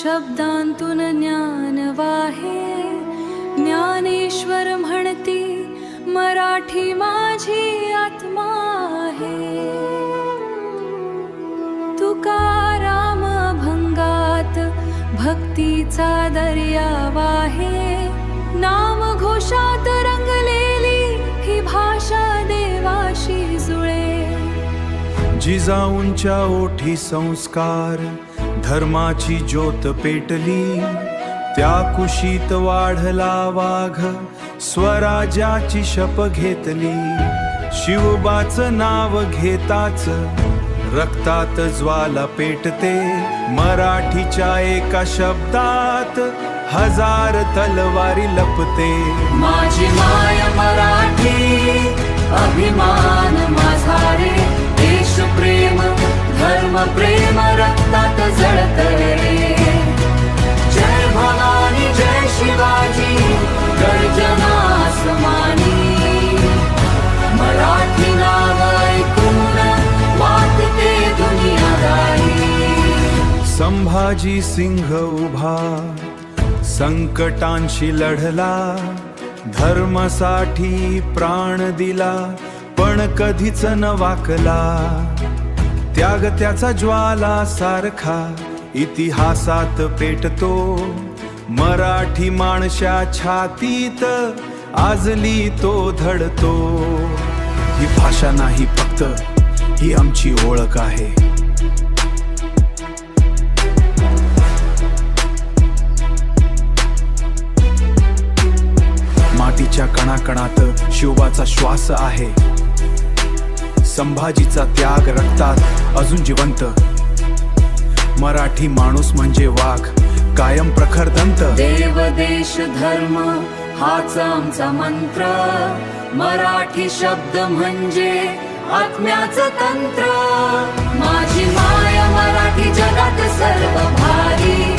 शब्दांतून ज्ञान वाहे, ज्ञानेश्वर म्हणती मराठी माझी आत्मा आहे। तुकाराम अभंगात भक्तीचा दर्या वाहे, नाम घोषात रंगलेली ही भाषा देवाशी जुळे। जिजाऊंच्या ओठी संस्कार धर्माची ज्योत पेटली, त्या कुशीत वाढला वाघ स्वराज्याची शप घेतली। शिवबाचं नाव घेताच रक्तात ज्वाला पेटते, मराठीच्या एका शब्दात हजार तलवारी लपते। माझी माय मराठी अभिमान माझा रे, देश प्रेम धर्म प्रेम रक्तात जळत रे। जय भवानी जय शिवाजी गर्जना आसमानी, मराठी नाव ऐकून वाटते दुनियादारी। संभाजी सिंह उभा संकटांशी लढला, धर्मासाठी प्राण दिला पण कधीच न वाकला। त्याग त्याचा ज्वाला सारखा इतिहासात पेटतो, मराठी माणसा छातीत आजली तो धडतो। ही भाषा नाही फक्त, ही आमची ओळख आहे। मातीच्या कणाकणात शिवबाचा श्वास आहे, संभाजीचा त्याग रक्तात अजून जिवंत। मराठी माणूस म्हणजे वाघ कायम प्रखर दंत। देव देश धर्म हाच आमचा मंत्र, मराठी शब्द म्हणजे आत्म्याचं तंत्र। माझी माय मराठी जगात सर्व भारी,